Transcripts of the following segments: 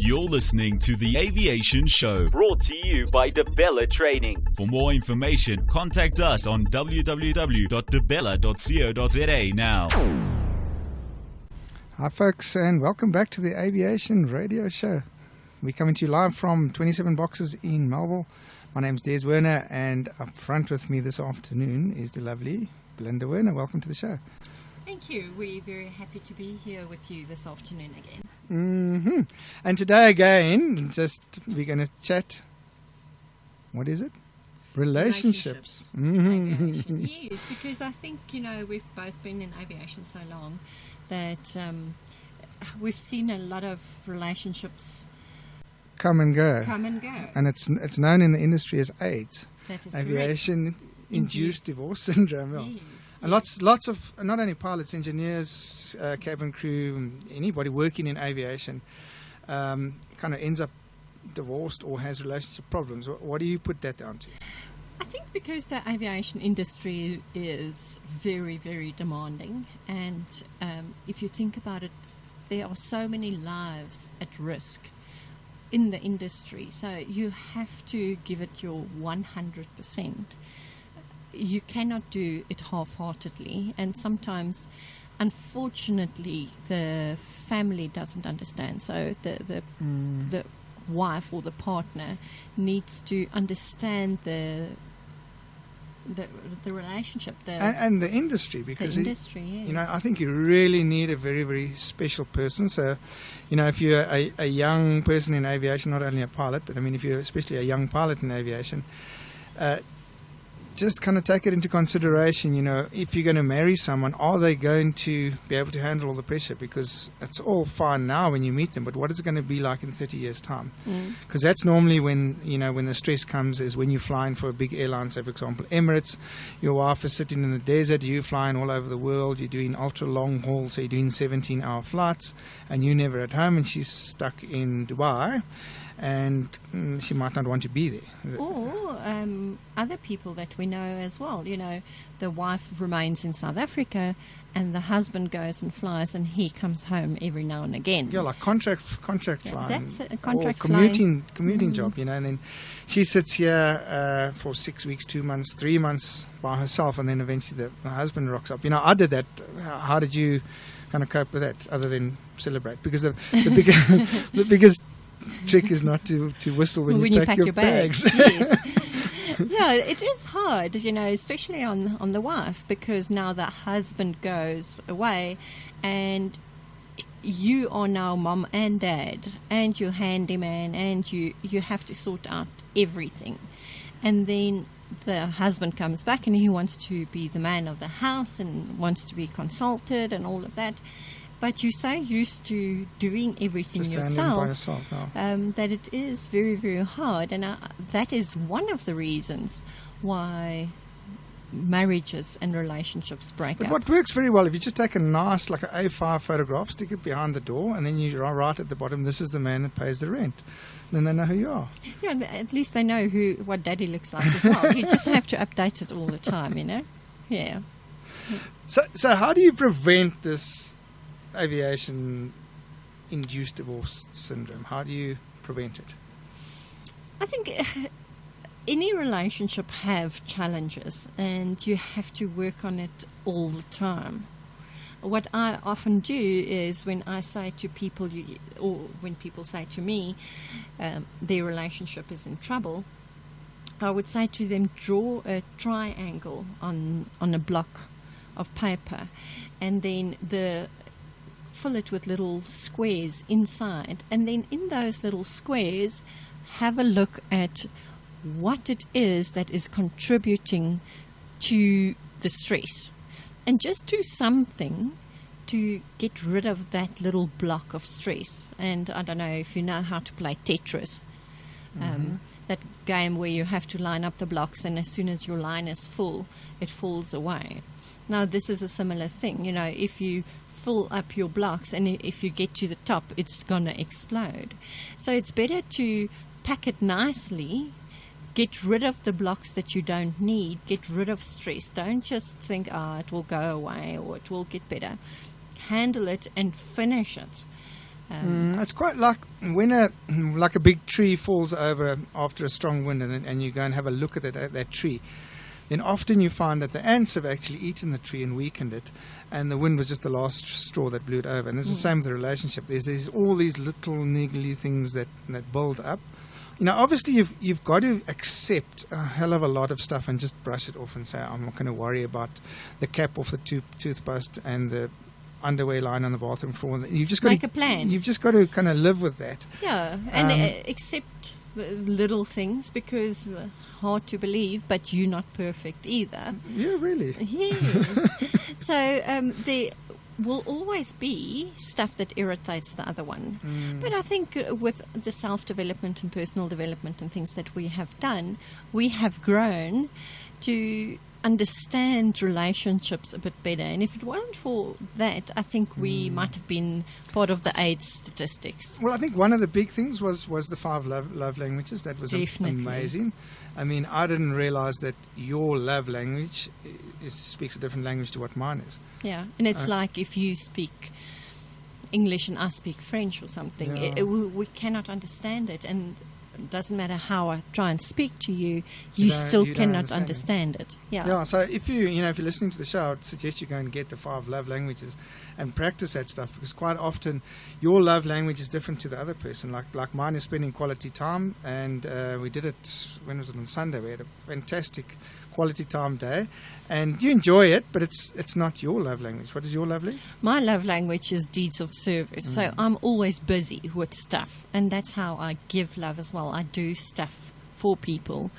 You're listening to the Aviation Show, brought to you by DeBella Training. For more information, contact us on www.debella.co.za now. Hi folks, and welcome back to the Aviation Radio Show. We're coming to you live from 27 Boxes in Melville. My name's Des Werner, and up front with me this afternoon is the lovely Belinda Werner. Welcome to the show. Thank you. We're very happy to be here with you this afternoon again. And today again, we're going to chat, what is it? Relationships. Aviation. Yes, because I think, we've both been in aviation so long that we've seen a lot of relationships come and go. And it's known in the industry as AIDS. That is Aviation-induced divorce syndrome. Yes. And lots of, not only pilots, engineers, cabin crew, anybody working in aviation kind of ends up divorced or has relationship problems. What do you put that down to? I think because the aviation industry is very, very demanding, and if you think about it, there are so many lives at risk in the industry, so you have to give it your 100%. You cannot do it half-heartedly, and sometimes, unfortunately, the family doesn't understand. So the wife or the partner needs to understand the relationship, and the industry, because yes. I think you really need a very, very special person. So, if you're a young person in aviation, not only a pilot, but if you're especially a young pilot in aviation, just kind of take it into consideration, if you're going to marry someone, are they going to be able to handle all the pressure? Because it's all fine now when you meet them, but what is it going to be like in 30 years' time? Because that's normally when the stress comes, is when you're flying for a big airline, say, for example, Emirates. Your wife is sitting in the desert, you're flying all over the world, you're doing ultra-long haul, so you're doing 17-hour flights, and you're never at home, and she's stuck in Dubai. And she might not want to be there. Or other people that we know as well. The wife remains in South Africa, and the husband goes and flies, and he comes home every now and again. Yeah, like contract flying. That's a contract or commuting job, and then she sits here for 6 weeks, 2 months, 3 months by herself, and then eventually the husband rocks up. I did that. How did you kind of cope with that, other than celebrate? Because the biggest trick is not to whistle when you pack your bags. Yes. Yeah, it is hard, especially on the wife, because now the husband goes away and you are now mom and dad and your handyman, and you have to sort out everything. And then the husband comes back and he wants to be the man of the house and wants to be consulted and all of that. But you're so used to doing everything just yourself, now. That it is very, very hard. And that is one of the reasons why marriages and relationships break up. But what works very well, if you just take a nice, like an A5 photograph, stick it behind the door, and then you write at the bottom, this is the man that pays the rent. Then they know who you are. Yeah, at least they know what daddy looks like as well. You just have to update it all the time, Yeah. So how do you prevent this aviation-induced divorce syndrome? How do you prevent it? I think any relationship have challenges, and you have to work on it all the time. What I often do is, when I say to people, or when people say to me, their relationship is in trouble, I would say to them, draw a triangle on a block of paper, and then fill it with little squares inside, and then in those little squares have a look at what it is that is contributing to the stress, and just do something to get rid of that little block of stress. And I don't know if you know how to play Tetris, that game where you have to line up the blocks, and as soon as your line is full, it falls away. Now this is a similar thing, if you fill up your blocks, and if you get to the top, it's going to explode. So it's better to pack it nicely, get rid of the blocks that you don't need, get rid of stress. Don't just think, it will go away or it will get better. Handle it and finish it. It's quite like when a big tree falls over after a strong wind, and you go and have a look at that tree. Then often you find that the ants have actually eaten the tree and weakened it, and the wind was just the last straw that blew it over. And it's the same with the relationship. There's all these little niggly things that build up. Obviously you've got to accept a hell of a lot of stuff and just brush it off and say, I'm not going to worry about the cap off the toothpaste and the underwear line on the bathroom floor. You've just got Make a plan. You've just got to kind of live with that. Yeah, and accept the little things, because hard to believe, but you're not perfect either. Yeah, really. Yes. So there will always be stuff that irritates the other one. But I think with the self-development and personal development and things that we have done, we have grown to understand relationships a bit better. And if it wasn't for that, I think we might have been part of the AIDS statistics. Well, I think one of the big things was the 5 love languages. That was Definitely. amazing. I mean, I didn't realize that your love language speaks a different language to what mine is. Yeah, and it's like if you speak English and I speak French or something, Yeah. we cannot understand it. And it doesn't matter how I try and speak to you, You you don't- still you don't cannot understand it. Yeah. Yeah, so if you're listening to the show, I'd suggest you go and get the 5 love languages and practice that stuff, because quite often your love language is different to the other person. Like mine is spending quality time, and we did it, when was it, on Sunday? We had a fantastic quality time day, and you enjoy it, but it's not your love language. What is your love language? My love language is deeds of service. So I'm always busy with stuff, and that's how I give love as well. I do stuff for people,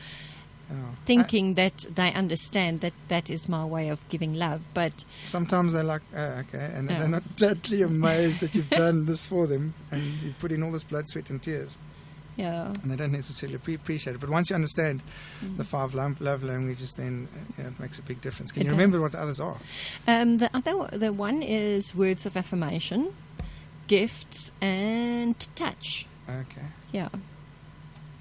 thinking that they understand that that is my way of giving love. But Sometimes they're like, oh, okay, and Yeah. they're not totally amazed that you've done this for them, and you've put in all this blood, sweat and tears, yeah, and they don't necessarily appreciate it. But once you understand the 5 love languages, then it makes a big difference. Can It you remember does. what the others are? the one is words of affirmation, gifts, and touch. Okay. Yeah.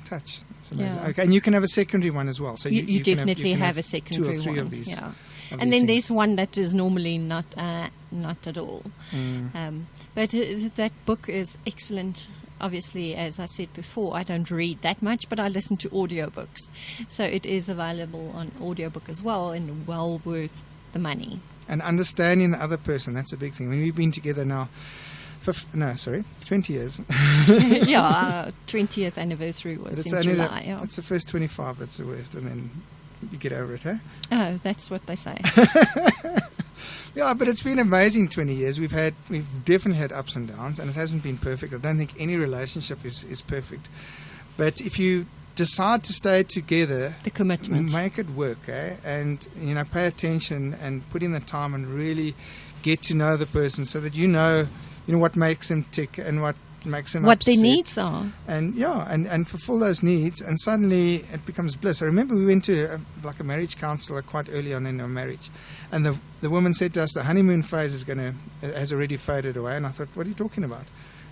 Touch. That's amazing. Yeah. Okay, and you can have a secondary one as well. So You you can definitely you can have a secondary 2 or 3 one. of these. Yeah. of And these then things. there's one that is normally not at all. But that book is excellent. Obviously, as I said before, I don't read that much, but I listen to audiobooks. So it is available on audiobook as well, and well worth the money. And understanding the other person, that's a big thing. I mean, we've been together now 20 years. Yeah, our 20th anniversary But was it's in only July. Yeah. it's the first 25 that's the worst, and then you get over it, huh? Oh, that's what they say. Yeah, but it's been amazing 20 years. We've definitely had ups and downs, and it hasn't been perfect. I don't think any relationship is perfect. But if you decide to stay together, The commitment. make it work, and pay attention and put in the time and really get to know the person, so that you know what makes them tick and what makes them What upset. their needs are. And fulfill those needs, and suddenly it becomes bliss. I remember we went to a marriage counselor quite early on in our marriage, and the woman said to us, the honeymoon phase has already faded away. And I thought, what are you talking about?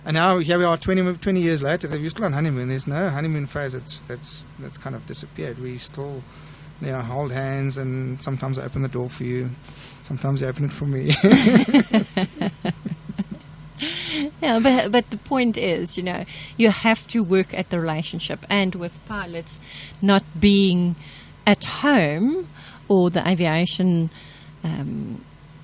And now here we are 20 years later. We're still on honeymoon. There's no honeymoon phase. That's kind of disappeared. We still hold hands, and sometimes I open the door for you, sometimes you open it for me. Yeah, but the point is, you have to work at the relationship. And with pilots not being at home, or the aviation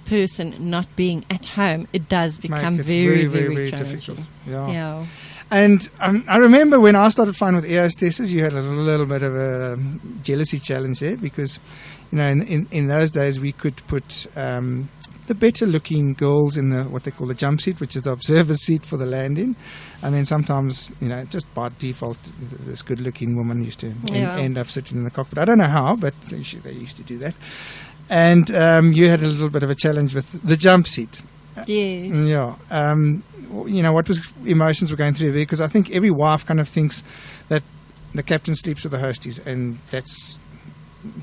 person not being at home, it does become Make it very, very, very challenging. difficult. Yeah. Yeah. And I remember when I started flying with air hostesses, you had a little bit of a jealousy challenge there, because in those days we could put the better looking girls in what they call the jump seat, which is the observer seat for the landing, and then sometimes just by default this good looking woman used to end up sitting in the cockpit. I don't know how, but they used to do that. And you had a little bit of a challenge with the jump seat. Yes. Yeah. What emotions were going through there? Because I think every wife kind of thinks that the captain sleeps with the hosties, and that's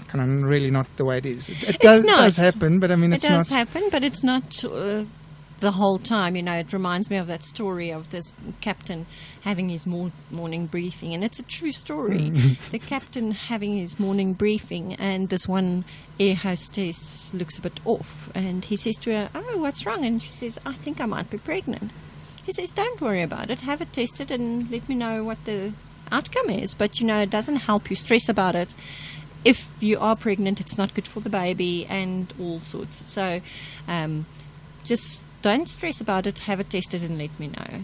kind of really not the way it is. It does happen, but I mean, it's not. It does happen, but it's not the whole time. It reminds me of that story of this captain having his morning briefing, and it's a true story. The captain having his morning briefing, and this one air hostess looks a bit off, and he says to her, "Oh, what's wrong?" And she says, "I think I might be pregnant." He says, don't worry about it. Have it tested and let me know what the outcome is. But, it doesn't help you stress about it. If you are pregnant, it's not good for the baby and all sorts. So just don't stress about it. Have it tested and let me know.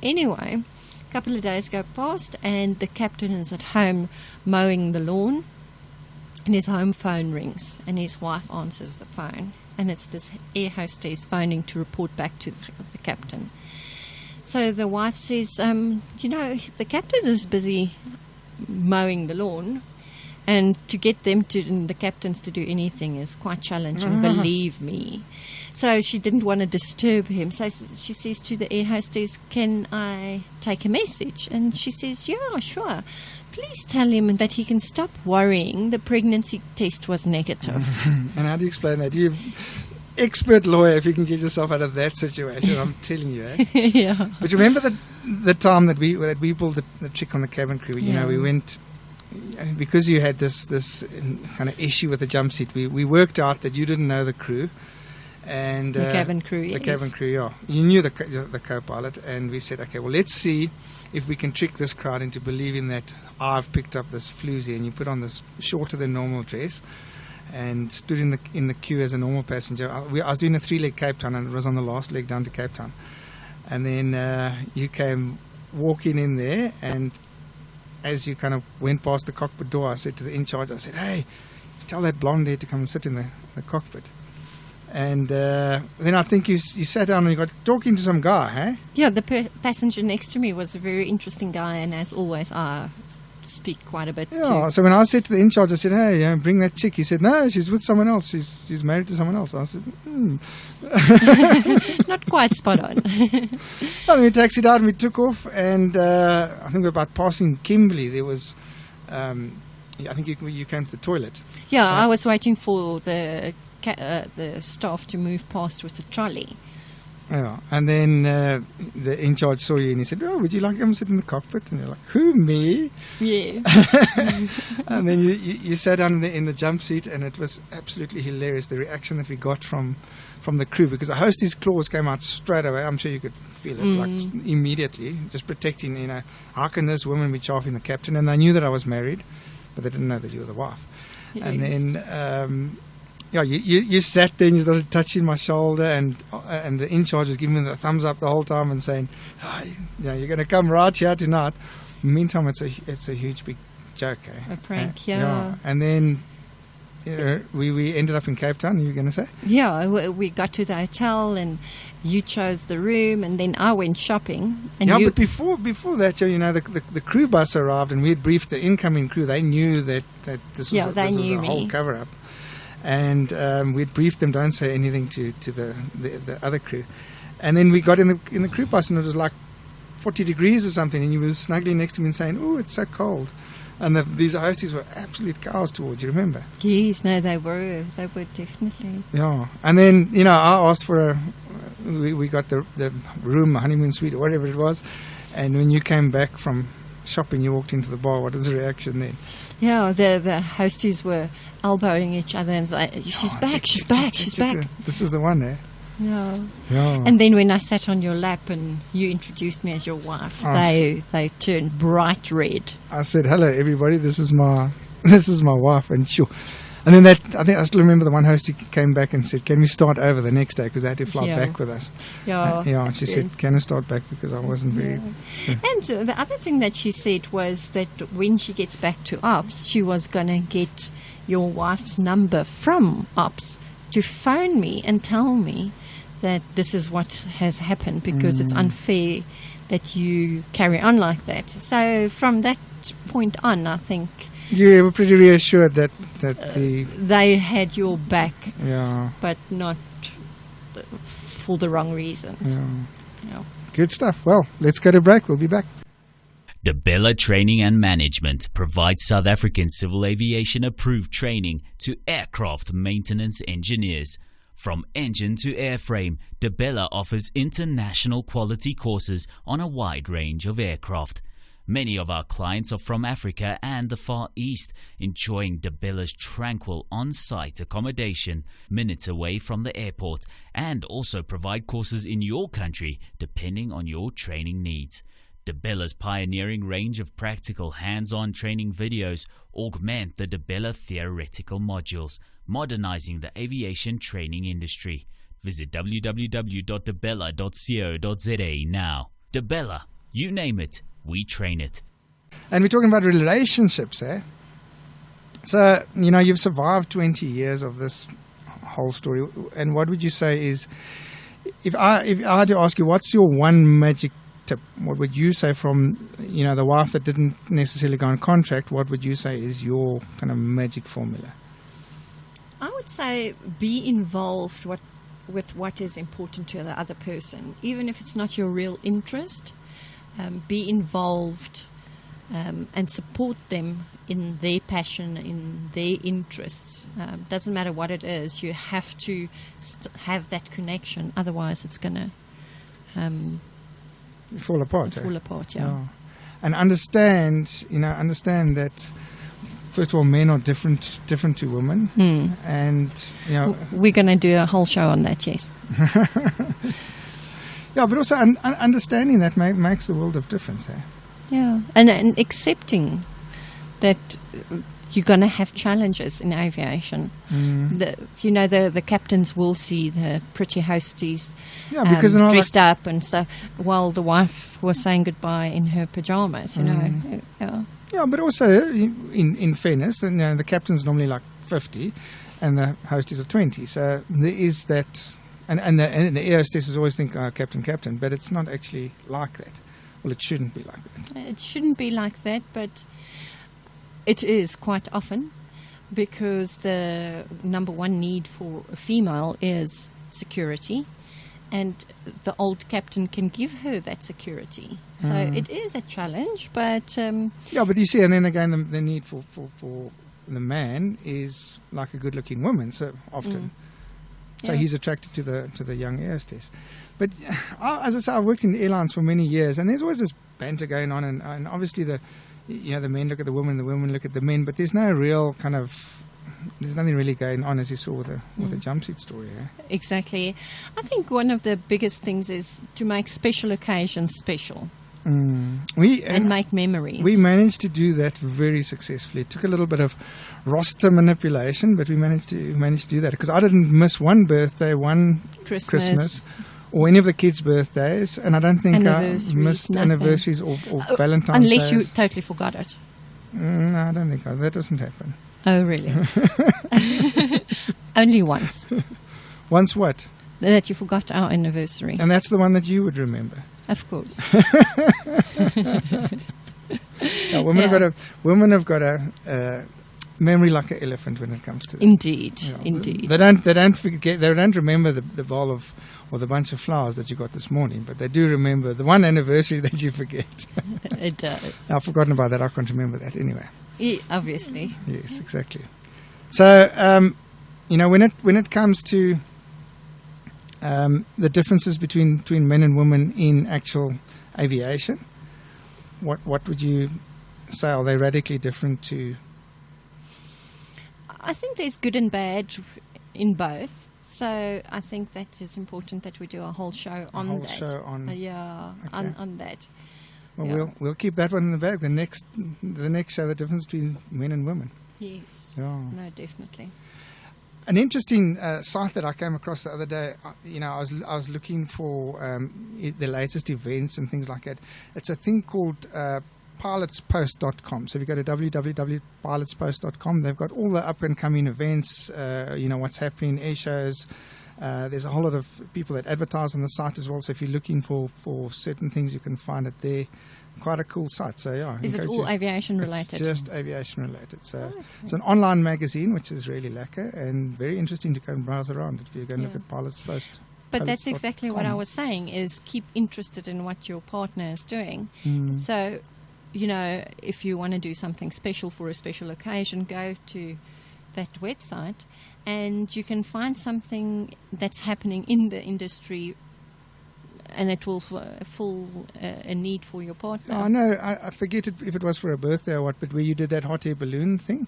Anyway, a couple of days go past and the captain is at home mowing the lawn and his home phone rings and his wife answers the phone. And it's this air hostess phoning to report back to the captain. So the wife says, the captain is busy mowing the lawn. And to get the captains to do anything is quite challenging, believe me. So she didn't want to disturb him. So she says to the air hostess, can I take a message? And she says, yeah, sure. Please tell him that he can stop worrying. The pregnancy test was negative. And how do you explain that? You're expert lawyer if you can get yourself out of that situation. I'm telling you. Eh? Yeah. But remember the time that we pulled the trick on the cabin crew. We went. Because you had this kind of issue with the jump seat, we worked out that you didn't know the crew, and the cabin crew. The yes. cabin crew, yeah. You knew the co-pilot, and we said, okay, well, let's see if we can trick this crowd into believing that I've picked up this floozy, and you put on this shorter than normal dress, and stood in the queue as a normal passenger. I was doing a 3-leg Cape Town, and it was on the last leg down to Cape Town, and then you came walking in there, and as you kind of went past the cockpit door, I said to the in-charge, I said, hey, tell that blonde there to come and sit in the cockpit. And then I think you sat down and you got talking to some guy, eh? Yeah, the passenger next to me was a very interesting guy, and as always, I speak quite a bit. Yeah, so when I said to the in-charge, I said, hey, bring that chick. He said, no, she's with someone else. She's married to someone else. I said, Not quite spot on. Well, then we taxied out and we took off, and I think we were about passing Kimberley. There was, I think you came to the toilet. Yeah, I was waiting for the staff to move past with the trolley. Yeah, and then the in-charge saw you and he said, oh, would you like to come sit in the cockpit? And you're like, who, me? Yeah. And then you sat down in the jump seat, and it was absolutely hilarious, the reaction that we got from the crew, because the hostess clause came out straight away. I'm sure you could feel it like immediately, just protecting, how can this woman be chaffing the captain? And they knew that I was married, but they didn't know that you were the wife. Yes. And then you sat there and you started touching my shoulder, and the in-charge was giving me the thumbs up the whole time and saying, you're going to come right here tonight. Meantime, it's a huge big joke. Eh? A prank, yeah. And then we ended up in Cape Town, you were going to say? Yeah, we got to the hotel and you chose the room, and then I went shopping. And but before that, the crew bus arrived, and we had briefed the incoming crew. They knew that this was a whole cover-up. And we'd briefed them, don't say anything to the other crew. And then we got in the crew bus, and it was like 40 degrees or something, and you were snuggling next to me and saying, oh, it's so cold. And these hosties were absolute cows towards you, remember? Yes, no, they were definitely. Yeah. And then, I asked for we got the room, honeymoon suite, or whatever it was. And when you came back from shopping, you walked into the bar. What was the reaction then? Yeah, the hosties were elbowing each other and like, she's back. This is the one, eh? Yeah. Yeah. And then when I sat on your lap and you introduced me as your wife, they turned bright red. I said, hello, everybody, this is my wife. And sure. And then I still remember the one host who came back and said, can we start over the next day, because they had to fly back with us. Yeah. And she said, can I start back, because I wasn't very... Yeah. And the other thing that she said was that when she gets back to Ops, she was going to get your wife's number from Ops to phone me and tell me that this is what has happened, because it's unfair that you carry on like that. So from that point on, I think... You were pretty reassured that they had your back, but not for the wrong reasons. Yeah. Good stuff. Well, let's go to break. We'll be back. DeBella Training and Management provides South African civil aviation approved training to aircraft maintenance engineers. From engine to airframe, DeBella offers international quality courses on a wide range of aircraft. Many of our clients are from Africa and the Far East, enjoying DeBella's tranquil on-site accommodation minutes away from the airport, and also provide courses in your country depending on your training needs. DeBella's pioneering range of practical hands-on training videos augment the DeBella theoretical modules, modernizing the aviation training industry. Visit www.debella.co.za now. DeBella, you name it, we train it. And we're talking about relationships, eh? So, you've survived 20 years of this whole story. And what would you say is, if I had to ask you, what's your one magic tip? What would you say from, the wife that didn't necessarily go on contract, what would you say is your kind of magic formula? I would say be involved with what is important to the other person, even if it's not your real interest. Be involved and support them in their passion, in their interests. Doesn't matter what it is, you have to have that connection. Otherwise, it's going to fall apart. Fall apart, yeah. Oh. And understand that. First of all, men are different to women, and we're going to do a whole show on that. Yes. Yeah, but also understanding that makes the world of difference. Eh? Yeah, and accepting that you're going to have challenges in aviation. The captains will see the pretty hosties dressed up and stuff, while the wife was saying goodbye in her pajamas. Yeah. Yeah, but also, in fairness, the captain's normally like 50 and the hostess are 20. So there is that, and the air hostesses always think, captain, but it's not actually like that. Well, it shouldn't be like that. It shouldn't be like that, but it is quite often, because the number one need for a female is security. And the old captain can give her that security. So it is a challenge, but... but you see, and then again, the need for the man is like a good-looking woman, so often. So he's attracted to the young air hostess. But as I say, I've worked in airlines for many years, and there's always this banter going on, and obviously the men look at the women look at the men, but there's no real kind of... There's nothing really going on, as you saw with the jumpsuit story. Eh? Exactly. I think one of the biggest things is to make special occasions special. And make memories. We managed to do that very successfully. It took a little bit of roster manipulation, but we managed to do that, because I didn't miss one birthday, one Christmas or any of the kids' birthdays, and I don't think I missed anniversaries or Valentine's unless days. You totally forgot it. No, I don't think that doesn't happen. Oh, really? Only once. Once what? That you forgot our anniversary. And that's the one that you would remember. Of course. Women have got a memory like an elephant when it comes to that. Indeed, indeed. They don't forget. They don't remember the bowl of or the bunch of flowers that you got this morning, but they do remember the one anniversary that you forget. It does. I've forgotten about that. I can't remember that anyway. Yeah, obviously. Yes, exactly. So when it comes to the differences between men and women in actual aviation, what would you say? Are they radically different to? I think there's good and bad in both. So I think that is important that we do a whole show on that. On that. Well, we'll keep that one in the bag. The next show, the difference between men and women. Yes. Yeah. No, definitely. An interesting site that I came across the other day. I was looking for the latest events and things like that. It's a thing called pilotspost.com. So if you go to www.pilotspost.com, they've got all the up and coming events. What's happening, air shows. There's a whole lot of people that advertise on the site as well. So if you're looking for certain things, you can find it there. Quite a cool site. So yeah, is it all aviation related? It's just aviation related. So it's an online magazine, which is really lekker and very interesting to go and browse around if you go and look at Pilots Post. But that's exactly what I was saying, is keep interested in what your partner is doing. So, if you want to do something special for a special occasion, go to that website and you can find something that's happening in the industry and it will fill a need for your partner. I know. I forget if it was for a birthday or what, but where you did that hot air balloon thing.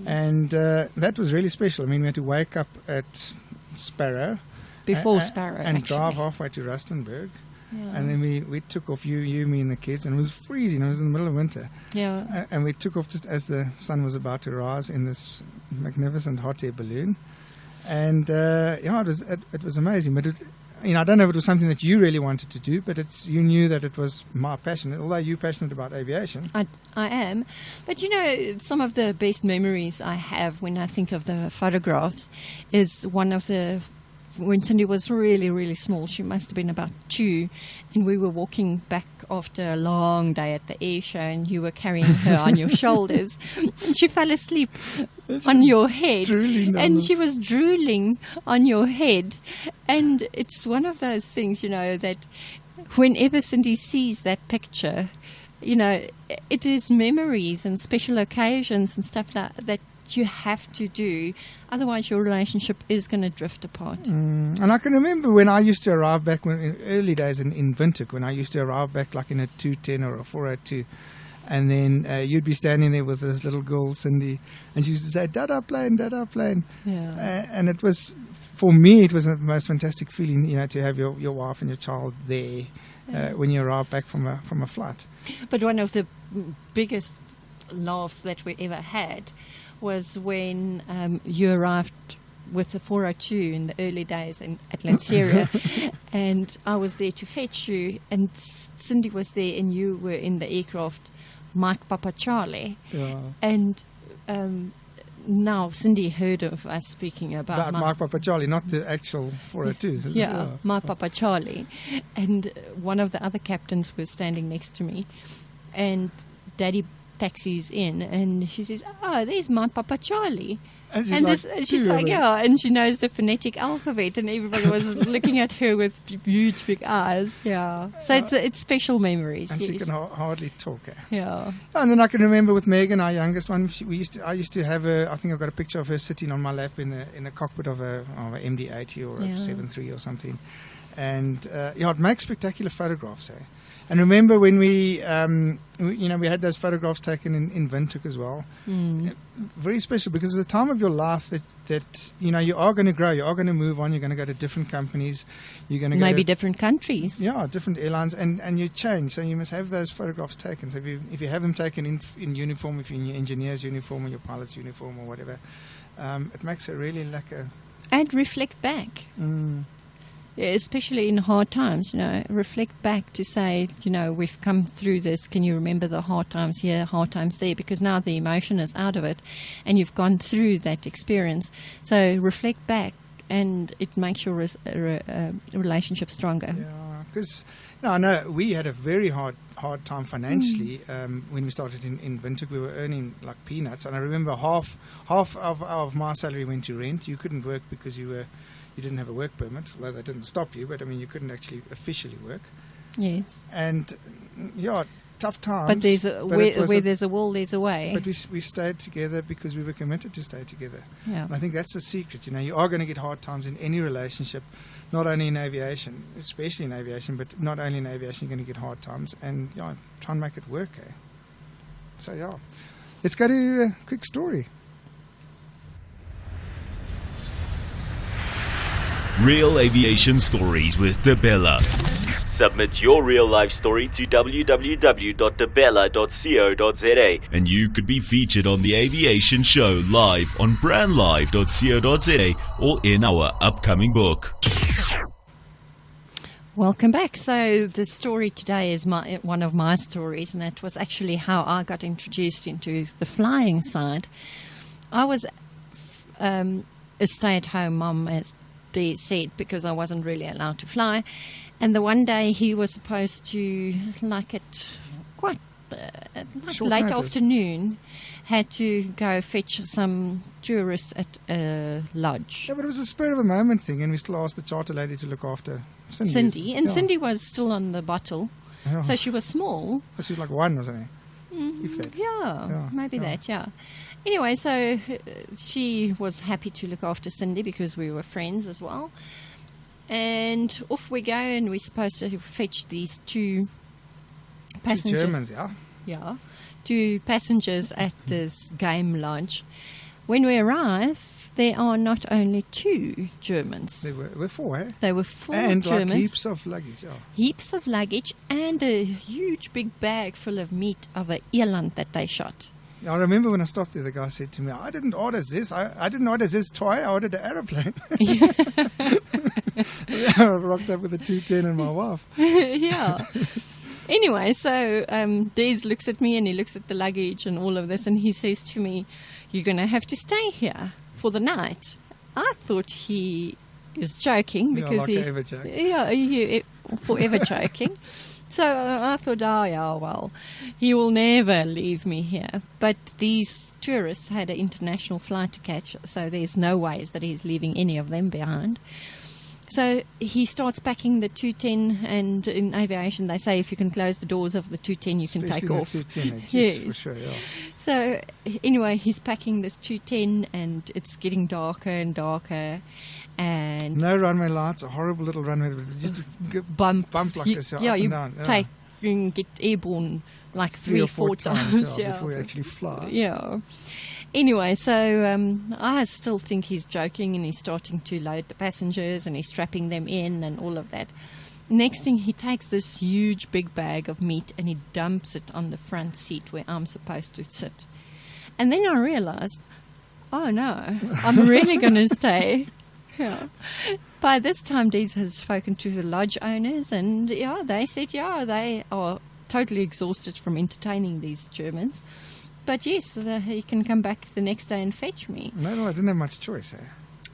And that was really special. I mean, we had to wake up at Sparrow. Before Sparrow, and actually. drive halfway to Rustenburg. Yeah. And then we took off, you, me and the kids, and it was freezing. It was in the middle of winter. Yeah. And we took off just as the sun was about to rise in this magnificent hot air balloon. And it was amazing. But I don't know if it was something that you really wanted to do, but you knew that it was my passion. Although you're passionate about aviation. I am. But some of the best memories I have when I think of the photographs is when Cindy was really, really small. She must have been about 2, and we were walking back after a long day at the air show, and you were carrying her on your shoulders, and she fell asleep on your head, and she was drooling on your head. And it's one of those things, that whenever Cindy sees that picture, it is memories and special occasions and stuff like that you have to do, otherwise your relationship is going to drift apart. And I can remember when I used to arrive back in early days in Windhoek, when I used to arrive back like in a 210 or a 402, and then you'd be standing there with this little girl, Cindy, and she used to say, "Dada plane, Dada plane." Yeah. And it was, for me, it was the most fantastic feeling, to have your wife and your child there when you arrive back from a flight. But one of the biggest laughs that we ever had was when you arrived with the 402 in the early days at Lanseria, and I was there to fetch you, and Cindy was there, and you were in the aircraft, Mike Papa Charlie. Yeah. And now Cindy heard of us speaking about Mike Papa Charlie, not the actual 402s. Yeah, Mike Papa Charlie. And one of the other captains was standing next to me, and Daddy taxis in, and she says, "Oh, there's my Papa Charlie." And she's like, "Yeah," and she knows the phonetic alphabet, and everybody was looking at her with huge big eyes. Yeah, so it's special memories. And she can hardly talk. Yeah. And then I can remember with Megan, our youngest one, I used to have her. I think I've got a picture of her sitting on my lap in the cockpit of a MD-80 or a 73 or something, and it makes spectacular photographs. And remember when we had those photographs taken in Windhoek as well. Very special, because at the time of your life that you are going to grow, you are going to move on, you're going to go to different companies, you're going to maybe different countries. Yeah, different airlines, and you change. So you must have those photographs taken. So if you have them taken in uniform, if you're in your engineer's uniform or your pilot's uniform or whatever, it makes it really like a... And reflect back. Especially in hard times, reflect back to say, we've come through this. Can you remember the hard times here, hard times there? Because now the emotion is out of it, and you've gone through that experience. So reflect back, and it makes your relationship stronger. Yeah, because I know we had a very hard time financially when we started in Windhoek. We were earning like peanuts, and I remember half of my salary went to rent. You couldn't work because you didn't have a work permit, although that didn't stop you, but you couldn't actually officially work. Yes. And tough times. But where there's a will, there's a way. But we stayed together because we were committed to stay together. Yeah. And I think that's the secret. You are going to get hard times in any relationship, not only in aviation, especially in aviation, but not only in aviation, you're going to get hard times. And try and make it work. So let's go to a quick story. Real aviation stories with Debella. Submit your real life story to www.debella.co.za. And you could be featured on the Aviation Show live on brandlive.co.za or in our upcoming book. Welcome back. So the story today is one of my stories, and it was actually how I got introduced into the flying side. I was a stay-at-home mum, as they said, because I wasn't really allowed to fly. And the one day he was supposed to, at quite late notice. afternoon, had to go fetch some tourists at a lodge. Yeah, but it was a spur of a moment thing, and we still asked the charter lady to look after Cindy. And Cindy was still on the bottle, so she was small. She was like 1 or something. If that. Maybe that. Anyway, so she was happy to look after Cindy because we were friends as well. And off we go, and we're supposed to fetch these two Two passengers. Germans, yeah. Yeah, two passengers at this game lodge. When we arrive, there are not only two Germans. There were four, eh? There were four And Germans. like heaps of luggage, yeah. Heaps of luggage and a huge big bag full of meat of a eland that they shot. I remember when I stopped there, the guy said to me, I didn't order this. I didn't order this toy. I ordered an aeroplane. I rocked up with a 210 and my wife. Yeah. Anyway, so Des looks at me and he looks at the luggage and all of this, and he says to me, "You're going to have to stay here for the night." I thought he is joking because like I ever joke. he forever joking. So I thought, oh yeah, well, he will never leave me here. But these tourists had an international flight to catch, so there's no ways that he's leaving any of them behind. So he starts packing the 210, and in aviation they say if you can close the doors of the 210, you can Especially take off. the 210, Yes. for sure, yeah. So anyway, he's packing this 210, and it's getting darker and darker, and No runway lights, a horrible little runway. Just a bump like you, this, yeah, up you and down. take you get airborne like 3 or 4 times yeah, before you actually fly. Yeah. Anyway, so I still think he's joking, and he's starting to load the passengers and he's strapping them in and all of that. Next thing, he takes this huge big bag of meat and he dumps it on the front seat where I'm supposed to sit. And then I realized, oh no, I'm really going to stay. Yeah. By this time, Des has spoken to the lodge owners, and yeah, they said, yeah, they are totally exhausted from entertaining these Germans. But yes, he can come back the next day and fetch me. No, I didn't have much choice, eh?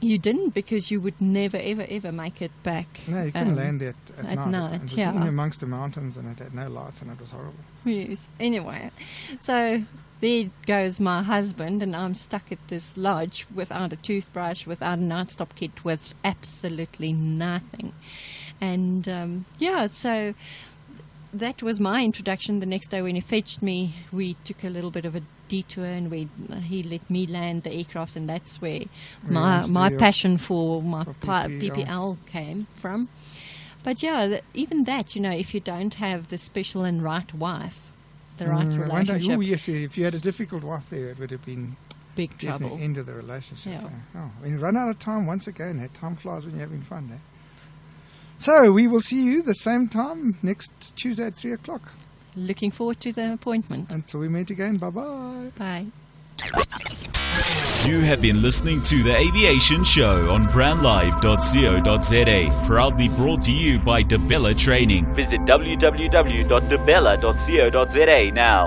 You didn't, because you would never, ever, ever make it back. No, you couldn't land there at night. It was yeah. in amongst the mountains, and it had no lights, and it was horrible. Yes. Anyway, so there goes my husband, and I'm stuck at this lodge without a toothbrush, without a nightstop kit, with absolutely nothing. And yeah, so that was my introduction. The next day when he fetched me, we took a little bit of a detour, and he let me land the aircraft, and that's where my passion for PPL came from. But yeah, even that, if you don't have the special and right wife, the right relationship. Oh yes, if you had a difficult wife there, it would have been big trouble. End of the relationship. Yeah. Oh, when you run out of time once again, time flies when you're having fun. Eh? So we will see you the same time next Tuesday at 3 o'clock. Looking forward to the appointment. Until we meet again, bye-bye. Bye. You have been listening to The Aviation Show on brandlive.co.za, proudly brought to you by DeBella Training. Visit www.debella.co.za now.